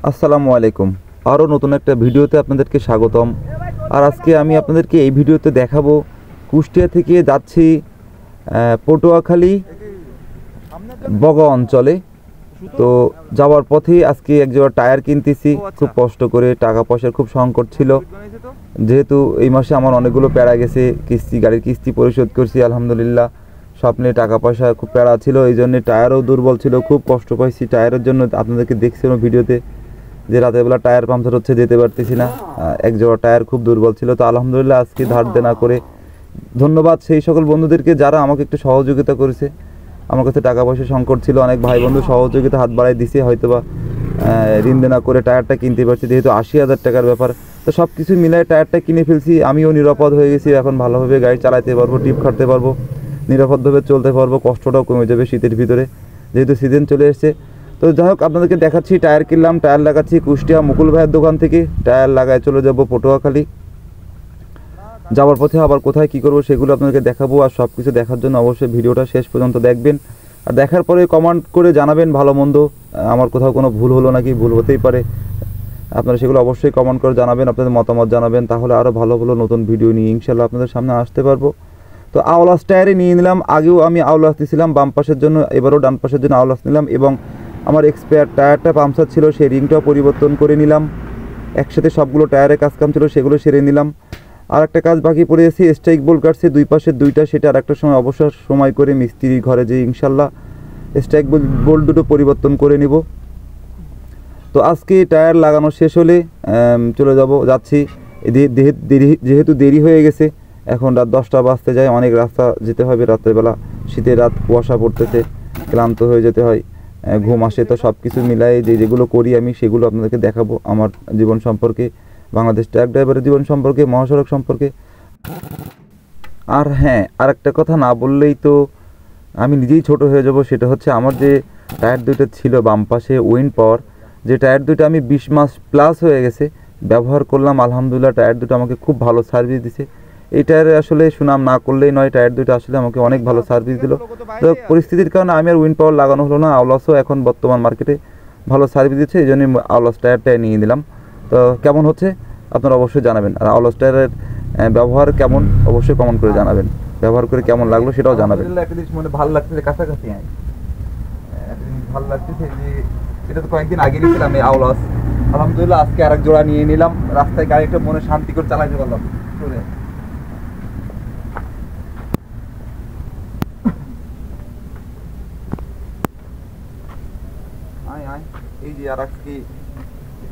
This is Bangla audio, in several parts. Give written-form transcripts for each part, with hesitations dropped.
আসসালামু আলাইকুম। আরও নতুন একটা ভিডিওতে আপনাদেরকে স্বাগতম। আর আজকে আমি আপনাদেরকে এই ভিডিওতে দেখাবো কুষ্টিয়া থেকে যাচ্ছি পটুয়াখালী বগা অঞ্চলে। তো যাওয়ার পথে আজকে এক জোড়া টায়ার কিনতেছি, খুব কষ্ট করে, টাকা পয়সার খুব সংকট ছিল, যেহেতু এই মাসে আমার অনেকগুলো প্যারা গেছে, গাড়ির কিস্তি পরিশোধ করছি আলহামদুলিল্লাহ, সব নিয়ে টাকা পয়সা খুব প্যারা ছিল, এই জন্যে টায়ারও দুর্বল ছিল, খুব কষ্ট পাইছি টায়ারের জন্য। আপনাদেরকে দেখছিলাম ভিডিওতে যে রাতের বেলা টায়ার পাংচার হচ্ছে, যেতে পারতেছি না, এক জোড়া টায়ার খুব দুর্বল ছিল। তো আলহামদুলিল্লাহ আজকে ধার দেনা করে, ধন্যবাদ সেই সকল বন্ধুদেরকে যারা আমাকে একটু সহযোগিতা করেছে। আমার কাছে টাকা পয়সা সংকট ছিল, অনেক ভাই বন্ধু সহযোগিতা হাত বাড়াই দিছে, হয়তোবা ঋণ দেনা করে টায়ারটা কিনতে পারছি, যেহেতু 80,000 টাকার ব্যাপার। তো সব কিছু মিলাই টায়ারটা কিনে ফেলছি, আমিও নিরাপদ হয়ে গেছি, এখন ভালোভাবে গাড়ি চালাতে পারবো, টিপ খাটতে পারবো, নিরাপদভাবে চলতে পারবো, কষ্টটাও কমে যাবে শীতের ভিতরে, যেহেতু সিজন চলে এসছে। তো যাই হোক, আপনাদেরকে দেখাচ্ছি টায়ার কিনলাম, টায়ার লাগাচ্ছি কুষ্টিয়া মুকুল ভাইয়ের দোকান থেকে, টায়ার লাগায় চলে যাব পটুয়াখালী। যাওয়ার পথে আবার কোথায় কী করবো সেগুলো আপনাদেরকে দেখাবো, আর সব কিছু দেখার জন্য অবশ্যই ভিডিওটা শেষ পর্যন্ত দেখবেন। আর দেখার পরে কমেন্ট করে জানাবেন ভালো মন্দ, আমার কোথাও কোনো ভুল হলো নাকি, ভুল হতেই পারে, আপনারা সেগুলো অবশ্যই কমেন্ট করে জানাবেন, আপনাদের মতামত জানাবেন, তাহলে আরও ভালো ভালো নতুন ভিডিও নিয়ে ইনশাল্লাহ আপনাদের সামনে আসতে পারবো। তো আওলাস টায়ারে নিয়ে নিলাম, আগেও আমি আওলাস দিয়েছিলাম বাম পাশের জন্য, এবারও ডান পাশের জন্য আওলাস নিলাম, এবং আমার এক্সপায়ার টায়ারটা পাংচার ছিল, সেই রিংটাও পরিবর্তন করে নিলাম, একসাথে সবগুলো টায়ারের কাজকাম ছিল সেগুলো সেরে নিলাম। আর একটা কাজ বাকি পড়ে গেছে, স্ট্রাইক বোল্ট কাটছে দুই পাশের দুইটা, সেটা আর একটা সময় অবসর সময় করে মিস্ত্রির ঘরে যেয়ে ইনশাল্লাহ স্ট্রাইক বোল্ট দুটো পরিবর্তন করে নিব। তো আজকে টায়ার লাগানো শেষ হলে যাচ্ছি, যেহেতু দেরি হয়ে গেছে, এখন রাত 10টা বাজতে যায়, অনেক রাস্তা যেতে হবে রাতের বেলা, শীতের রাত, কুয়াশা পড়তেছে, ক্লান্ত হয়ে যেতে হয়, ঘুম আসে। তো সব কিছু মিলাই যেগুলো করি আমি সেগুলো আপনাদেরকে দেখাবো, আমার জীবন সম্পর্কে, বাংলাদেশ ট্রাক ড্রাইভারের জীবন সম্পর্কে, মহাসড়ক সম্পর্কে। আর হ্যাঁ, আর একটা কথা না বললেই তো আমি নিজেই ছোট হয়ে যাব, সেটা হচ্ছে আমার যে টায়ার দুটো ছিল বাম পাশে উইন্ড পাওয়ার, যে টায়ার দুটো আমি 20 মাস প্লাস হয়ে গেছে ব্যবহার করলাম, আলহামদুলিল্লাহ টায়ার দুটো আমাকে খুব ভালো সার্ভিস দিছে। এই টায়ারে আসলে সুনাম না করলেই নয়, টায়ার দুটো আসলে আমাকে অনেক ভালো সার্ভিস দিল। তো পরিস্থিতির কারণে আমি আর উইন্ড পাওয়ার লাগানো হলো না, আওলাসও এখন বর্তমান মার্কেটে ভালো সার্ভিস দিচ্ছে, এই জন্যই আওলাস টায়ারটাই নিয়ে নিলাম। তো কেমন হচ্ছে আপনারা অবশ্যই জানাবেন, আর আওলাস টায়ারের ব্যবহার কেমন অবশ্যই কমেন্ট করে জানাবেন, ব্যবহার করে কেমন লাগলো সেটাও জানাবেন। একটা জিনিস মনে ভালো লাগছে, কাছাকাছি ভালো লাগছে যে এটা তো কয়েকদিন আগে নিয়েছিলাম এই আওলাস, আলহামদুলিল্লাহ আজকে আরেক জোড়া নিয়ে নিলাম, রাস্তায় গাড়িটা মনে শান্তি করে চালাইতে পারলাম। এই যে আর কি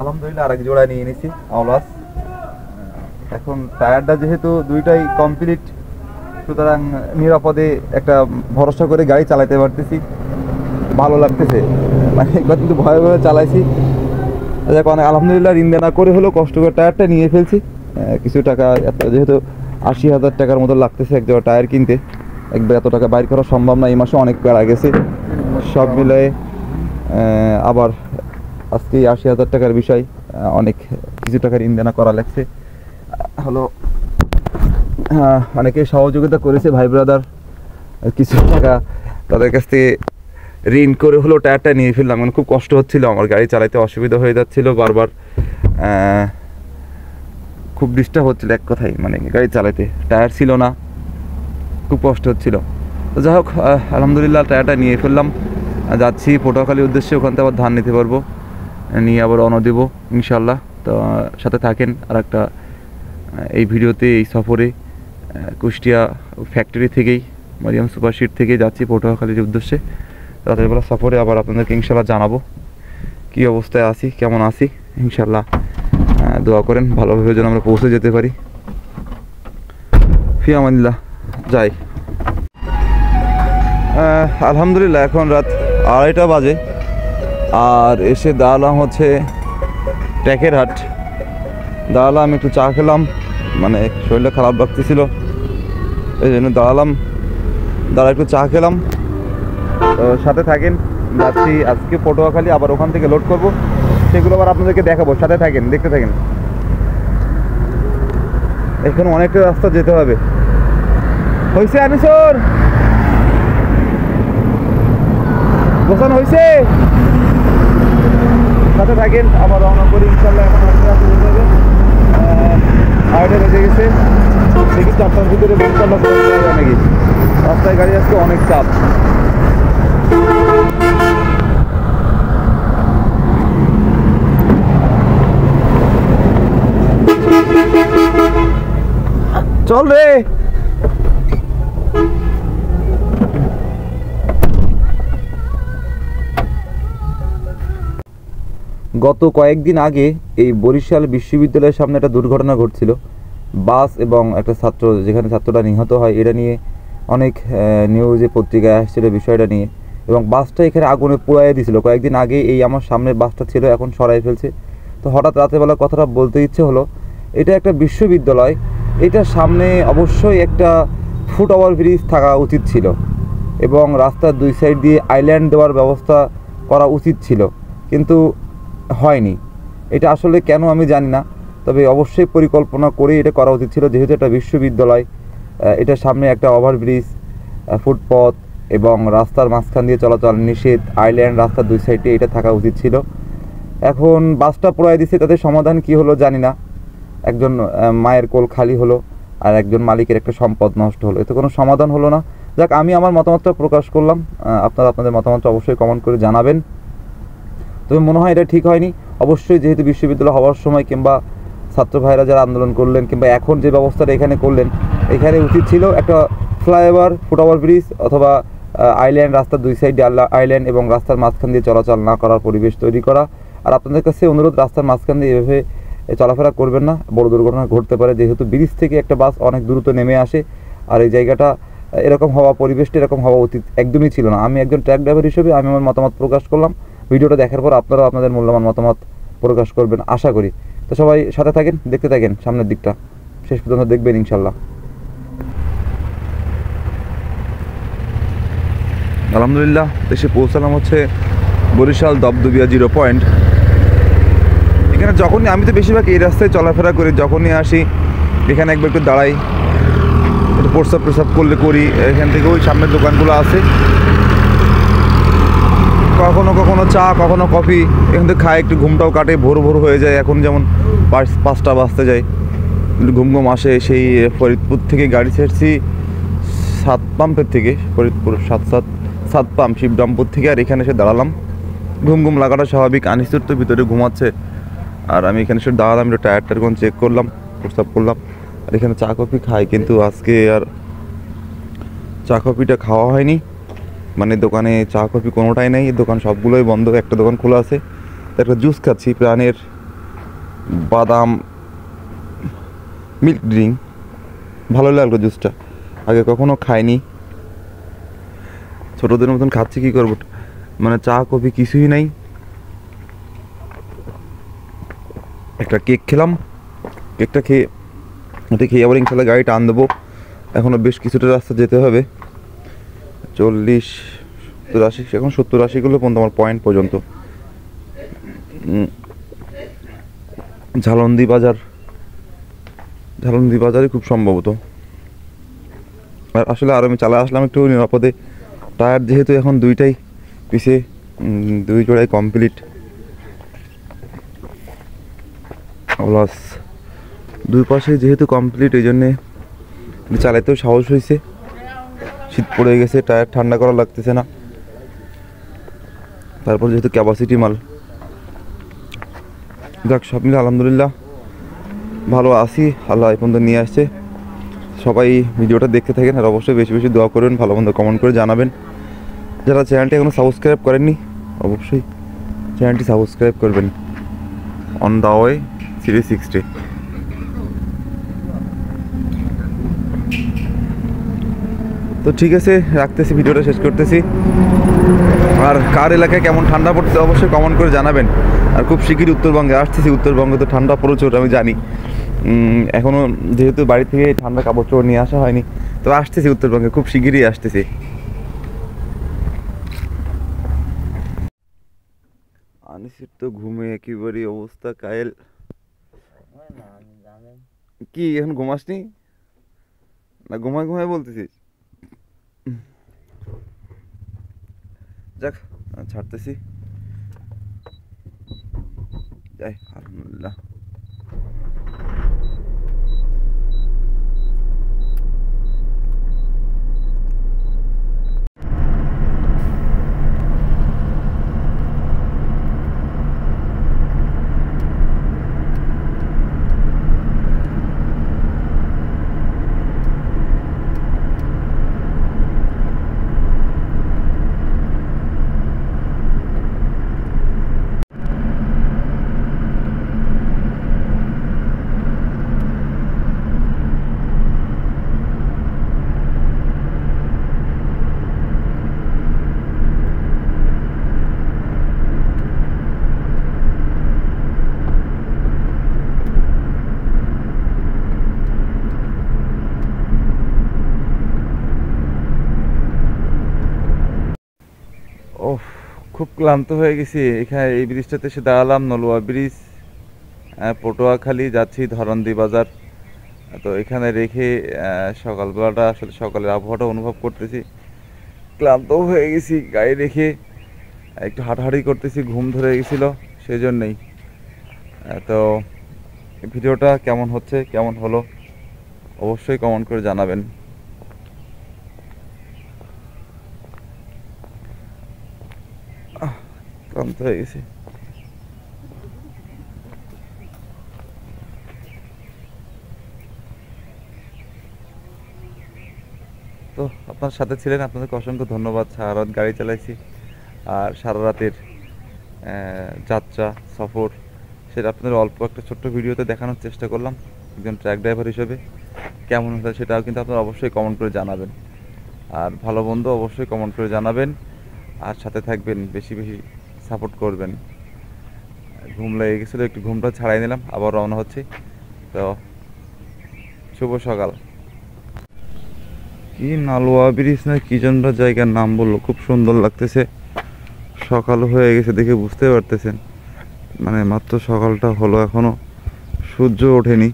আলহামদুলিল্লাহ আরেক জোড়া নিয়ে নিছি আওলাস। এখন টায়ারটা যেহেতু দুইটাই কমপ্লিট, সুতরাং নিরাপদে একটা ভরসা করে গাড়ি চালাতে পারতেছি, ভালো লাগতেছে, মানে একবার কিন্তু ভয়ে ভয়ে চালাইছি। দেখ অনেক আলহামদুলিল্লাহ ঋণ দেনা করে হলেও কষ্ট করে টায়ারটা নিয়ে ফেলছি, কিছু টাকা, যেহেতু 80,000 টাকার মতো লাগতেছে এক জোড়া টায়ার কিনতে, একবার এত টাকা বাইর করা সম্ভব না, এই মাসে অনেক প্যারা গেছে, সব মিলিয়ে আবার আজকে 80,000 টাকার বিষয়, অনেক কিছু টাকা ঋণ দেনা করা লাগছে। হলো অনেকে সহযোগিতা করেছে ভাই ব্রাদার, কিছু টাকা তাদের কাছ থেকে ঋণ করে হলো টায়ারটা নিয়ে ফেললাম, মানে খুব কষ্ট হচ্ছিল, আমার গাড়ি চালাতে অসুবিধা হয়ে যাচ্ছিল, বারবার খুব ডিস্টার্ব হচ্ছিল, এক কথাই মানে গাড়ি চালাতে, টায়ার ছিল না, খুব কষ্ট হচ্ছিল। তো যাই হোক আলহামদুলিল্লাহ টায়ারটা নিয়ে ফেললাম, যাচ্ছি পটুয়াখালীর উদ্দেশ্যে, ওখান থেকে আবার ধান নিতে পারবো, নিয়ে আবার রওনা দেব ইনশাল্লাহ। তো সাথে থাকেন আর একটা এই ভিডিওতে, এই সফরে কুষ্টিয়া ফ্যাক্টরি থেকেই, মারিয়াম সুপারশিট থেকে যাচ্ছি পটুয়াখালীর উদ্দেশ্যে, রাতের বেলা সফরে আবার আপনাদেরকে ইনশাল্লাহ জানাবো কী অবস্থায় আছি, কেমন আছি। ইনশাল্লাহ দোয়া করেন ভালোভাবে যেন আমরা পৌঁছে যেতে পারি। ফি আমানিল্লাহ, যাই। আলহামদুলিল্লাহ এখন রাত 2:30 বাজে, আর এসে দাঁড়ালাম হচ্ছে ট্যাকের হাট, দাঁড়ালাম একটু চা খেলাম, মানে শরীরটা খারাপ লাগতেছিল, এই জন্য দাঁড়া একটু চা খেলাম। তো সাথে থাকেন, যাচ্ছি আজকে পটুয়াখালী, আবার ওখান থেকে লোড করব, সেগুলো আবার আপনাদেরকে দেখাবো, সাথে থাকেন, দেখতে থাকেন। এখন অনেকটা রাস্তা যেতে হবে। হয়েছে আনিসর, গোছানো হয়েছে, সাথে থাকেন, আবার রওনা করি ইনশাল্লাহ। এখন রাস্তা হয়ে যাবে, 8টা বেজে গেছে। দেখি 4টার ভিতরে ইনশাল্লাহ পৌঁছে যাবে নাকি। রাস্তায় গাড়ি আজকে অনেক চাপ। চল রে। গত কয়েকদিন আগে এই বরিশাল বিশ্ববিদ্যালয়ের সামনে একটা দুর্ঘটনা ঘটছিল। বাস এবং একটা ছাত্র, যেখানে ছাত্রটা নিহত হয়, এটা নিয়ে অনেক নিউজে পত্রিকায় আসছিল বিষয়টা নিয়ে। এবং বাসটা এখানে আগুনে পোড়াইয়ে দিয়েছিল কয়েকদিন আগে। এই আমার সামনের বাসটা ছিল, এখন সরাই ফেলছে। তো হঠাৎ রাতেরবেলা কথাটা বলতে ইচ্ছে হলো। এটা একটা বিশ্ববিদ্যালয়, এটার সামনে অবশ্যই একটা ফুট ওভার ব্রিজ থাকা উচিত ছিল এবং রাস্তার 2 সাইড দিয়ে আইল্যান্ড দেওয়ার ব্যবস্থা করা উচিত ছিল, কিন্তু হয়নি। এটা আসলে কেন আমি জানি না, তবে অবশ্যই পরিকল্পনা করে এটা করা উচিত ছিল। যেহেতু এটা বিশ্ববিদ্যালয়, এটার সামনে একটা ওভারব্রিজ, ফুটপথ এবং রাস্তার মাঝখান দিয়ে চলাচল নিষেধ, আইল্যান্ড, রাস্তার 2 সাইডে এটা থাকা উচিত ছিল। এখন বাসটা পোড়ায় দিচ্ছে, তাদের সমাধান কি হলো জানি না। একজন মায়ের কোল খালি হলো, আর একজন মালিকের একটা সম্পদ নষ্ট হলো, এতে কোনো সমাধান হলো না। যাক, আমি আমার মতামতটা প্রকাশ করলাম, আপনারা আপনাদের মতামতটা অবশ্যই কমেন্ট করে জানাবেন। তবে মনে হয় এটা ঠিক হয়নি। অবশ্যই যেহেতু বিশ্ববিদ্যালয় হওয়ার সময় কিংবা ছাত্র ভাইরা যারা আন্দোলন করলেন কিংবা এখন যে ব্যবস্থাটা এখানে করলেন, এখানে উচিত ছিল একটা ফ্লাইওভার, ফুটওভার ব্রিজ অথবা আইল্যান্ড, রাস্তার 2 সাইডে আইল্যান্ড এবং রাস্তার মাঝখান দিয়ে চলাচল না করার পরিবেশ তৈরি করা। আর আপনাদের কাছে অনুরোধ, রাস্তার মাঝখান দিয়ে এভাবে চলাফেরা করবেন না, বড় দুর্ঘটনা ঘটতে পারে। যেহেতু ব্রিজ থেকে একটা বাস অনেক দ্রুত নেমে আসে, আর এই জায়গাটা এরকম হওয়া, পরিবেশটা এরকম হওয়া উচিত একদমই ছিল না। আমি একজন ট্রাক ড্রাইভার হিসেবে আমি আমার মতামত প্রকাশ করলাম। ভিডিওটা দেখার পর আপনারা আপনাদের মূল্যবান মতামত প্রকাশ করবেন আশা করি। তো সবাই সাথে থাকেন, দেখতে থাকেন সামনের দিকটা, শেষ পর্যন্ত দেখবেন ইনশাল্লাহ। আলহামদুলিল্লাহ দেশে পৌঁছালাম হচ্ছে বরিশাল দবদবিয়া 0 পয়েন্ট। এখানে যখনই, আমি তো বেশিরভাগ এই রাস্তায় চলাফেরা করি, যখনই আসি এখানে একবার একটু দাঁড়াই, একটু প্রস্রাব করলে করি। এখান থেকে ওই সামনের দোকানগুলো আছে, কখনো কখনো চা, কখনো কফি এখান থেকে খাই, একটু ঘুমটাও কাটে, ভোর ভোর হয়ে যায়। এখন যেমন 5টা বাজতে যায়, ঘুম আসে। সেই ফরিদপুর থেকে গাড়ি ছেড়েছি 7 পাম্পের থেকে, ফরিদপুর 7 পাম্প শিবরামপুর থেকে, আর এখানে এসে দাঁড়ালাম। ঘুম লাগাটা স্বাভাবিক। আনিসুর তো ভিতরে ঘুমাচ্ছে, আর আমি এখানে এসে দাঁড়ালাম, একটু টায়ারটার কোন চেক করলাম, প্রস্তাব করলাম, আর এখানে চা কফি খাই। কিন্তু আজকে আর চা কফিটা খাওয়া হয়নি, মানে দোকানে চা কফি কোনোটাই নেই, দোকান সবগুলোই বন্ধ। একটা দোকান খোলা আছে। একটা জুস খাচ্ছি, প্রাণের বাদাম মিল্ক ড্রিঙ্ক, ভালো লাগলো জুসটা, আগে কখনো খাইনি। ছোটোদের মতন খাচ্ছি, কী করবো, মানে চা কফি কিছুই নাই। একটা কেক খেলাম, কেকটা খেয়ে আবার ইনশাল্লাহ গাড়ি টান দেবো। এখনও বেশ কিছুটা রাস্তা যেতে হবে, 40, 70, এখন 70-80 কিলো পর্যন্ত আমার পয়েন্ট পর্যন্ত। ঝালন্দি বাজারে খুব সম্ভবত। আর আসলে আর আমি চালা আসলাম একটু নিরাপদে। টায়ার যেহেতু এখন 2টাই পিছে, 2 জোড়াই কমপ্লিট, প্লাস 2 পাশে যেহেতু কমপ্লিট, এই জন্যে চালাইতেও সাহস হয়েছে। শীত পড়ে গেছে, টায়ার ঠান্ডা করা লাগতেছে না। তারপর যেহেতু ক্যাপাসিটি মাল, যাক সব মিলে আলহামদুলিল্লাহ ভালো আছি। আল্লাহ এই পর্যন্ত নিয়ে আসছে। সবাই ভিডিওটা দেখতে থাকেন, আর অবশ্যই বেশি বেশি দোয়া করবেন, ভালো মন্দ কমেন্ট করে জানাবেন। যারা চ্যানেলটি এখনও সাবস্ক্রাইব করেননি, অবশ্যই চ্যানেলটি সাবস্ক্রাইব করবেন। On the way 360। তো ঠিক আছে, রাখতেছি, ভিডিওটা শেষ করতেছি। আর কার এলাকায় কেমন ঠান্ডা পড়ছে অবশ্যই কমেন্ট করে জানাবেন। আর খুব শিগগিরই উত্তরবঙ্গে আসতেছি। উত্তরবঙ্গে তো ঠান্ডা প্রচুর, আমি জানি। এখনও যেহেতু বাড়ি থেকে ঠান্ডা কাপড় চোপড় নিয়ে আসা হয়নি, তো আসতেছি উত্তরবঙ্গে, খুব শিগগিরই আসতেছি। আনিসের তো ঘুমে একেবারে অবস্থা কায়েল। কি এখন ঘুমাসনি না? ঘুমায় বলতেছিস? যাক, ছাড়তেছি। যাই আলহামদুলিল্লাহ। ওহ, খুব ক্লান্ত হয়ে গেছি। এখানে এই ব্রিজটাতে এসে দাঁড়ালাম, নলুয়া ব্রিজ, পটুয়াখালী যাচ্ছি ধরন্দি বাজার। তো এখানে রেখে সকালবেলাটা আসলে সকালের আবহাওয়াটা অনুভব করতেছি। ক্লান্তও হয়ে গেছি, গাড়ি রেখে একটু হাঁটাহাঁটি করতেছি, ঘুম ধরে গেছিলো সেই জন্যেই। তো ভিডিওটা কেমন হচ্ছে, কেমন হলো অবশ্যই কমেন্ট করে জানাবেন। ক্লান্ত হয়ে গেছি। তো আপনার সাথে ছিলেন, আপনাদেরকে অসংখ্য ধন্যবাদ। সারা রাত গাড়ি চালাইছি, আর সারা রাতের যাত্রা সফর সেটা আপনাদের অল্প একটা ছোট্ট ভিডিওতে দেখানোর চেষ্টা করলাম একজন ট্রাক ড্রাইভার হিসেবে। কেমন হলো সেটাও কিন্তু আপনারা অবশ্যই কমেন্ট করে জানাবেন। আর ভালো বন্ধু অবশ্যই কমেন্ট করে জানাবেন, আর সাথে থাকবেন, বেশি বেশি সাপোর্ট করবেন। ঘুম লেগে গেছিলো, একটু ঘুমটা ছাড়াই নিলাম, আবার রওনা হচ্ছি। তো শুভ সকাল। কি নালুয়া ব্রিজ না কি জন্য জায়গার নাম বললো, খুব সুন্দর লাগতেছে। সকাল হয়ে গেছে দেখে বুঝতে পারতেছেন, মানে মাত্র সকালটা হলো, এখনো সূর্য ওঠেনি।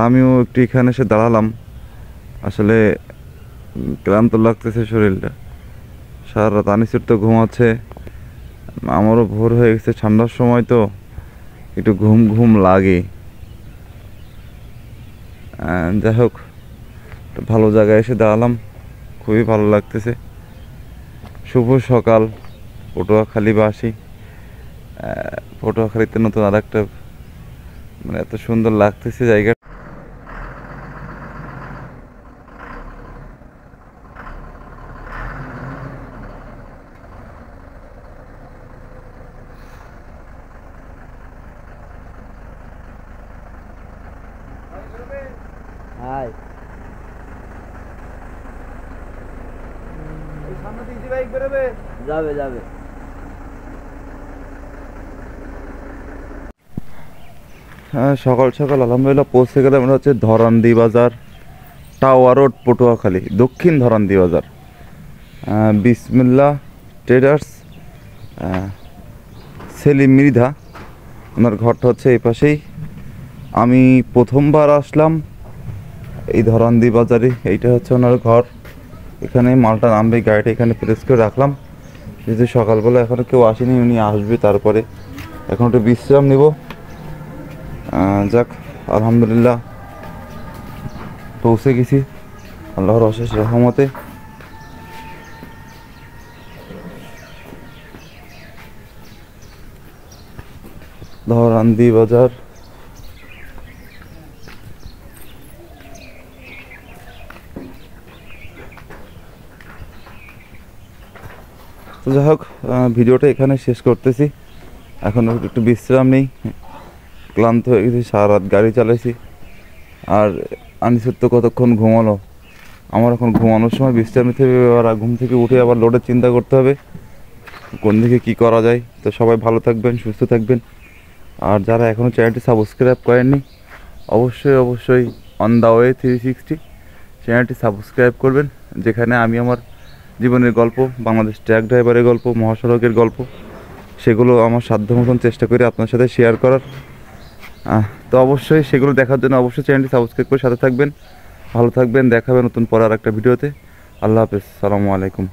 আমিও একটু এখানে এসে দাঁড়ালাম, আসলে ক্লান্ত লাগতেছে শরীরটা। সারা রাত আনিসের তো ঘুমাচ্ছে, আমারও ভোর হয়ে গেছে, ঠান্ডার সময় তো একটু ঘুম ঘুম লাগে। যাই হোক, ভালো জায়গায় এসে দাঁড়ালাম, খুবই ভালো লাগতেছে। শুভ সকাল পটুয়াখালীবাসী। পটুয়াখালীতে নতুন আর একটা, মানে এত সুন্দর লাগতেছে জায়গা। হাই যাবে যাবে। হ্যাঁ, সকাল সকাল আলহামদুলিল্লাহ পৌঁছে গেলাম। এটা হচ্ছে ধরন্দি বাজার, টাওয়ার রোড, পটুয়াখালী, দক্ষিণ ধরন্দি বাজার। বিসমিল্লাহ ট্রেডার্স, সেলিম মৃধা, ওনার ঘরটা হচ্ছে এই পাশেই। আমি প্রথমবার আসলাম এই ধরন্দি বাজারে, এইটা হচ্ছে ওনার ঘর। এখানে মালটা নামবে, গাড়িটা এখানে প্রেস করে রাখলাম, যেহেতু সকালবেলা এখনও কেউ আসেনি, উনি আসবে তারপরে। এখন একটু বিশ্রাম নেব। যাক, আলহামদুলিল্লাহ পৌঁছে গেছি আল্লাহর অশেষ রহমতে। ধরন্দি বাজার। তো যাই হোক, ভিডিওটা এখানে শেষ করতেছি। এখন একটু বিশ্রাম নেই, ক্লান্ত হয়ে গেছি, সারা রাত গাড়ি চালাইছি। আর আনিসের তো কতক্ষণ ঘুমালো, আমার এখন ঘুমানোর সময় বিশ্রাম নিতে হবে। আর ঘুম থেকে উঠে আবার লোডের চিন্তা করতে হবে কোন দিকে কী করা যায়। তো সবাই ভালো থাকবেন, সুস্থ থাকবেন। আর যারা এখনও চ্যানেলটি সাবস্ক্রাইব করেননি, অবশ্যই অবশ্যই অন দ্য ওয়ে 360 চ্যানেলটি সাবস্ক্রাইব করবেন, যেখানে আমি আমার জীবনের গল্প, বাংলাদেশ ট্রাক ড্রাইভারের গল্প, মহাসড়কের গল্প, সেগুলো আমার সাধ্য মতন চেষ্টা করি আপনার সাথে শেয়ার করার। তো অবশ্যই সেগুলো দেখার জন্য অবশ্যই চ্যানেলটি সাবস্ক্রাইব করে সাথে থাকবেন। ভালো থাকবেন, দেখাবেন নতুন পরে আর একটা ভিডিওতে। আল্লাহ হাফেজ, সালামু আলাইকুম।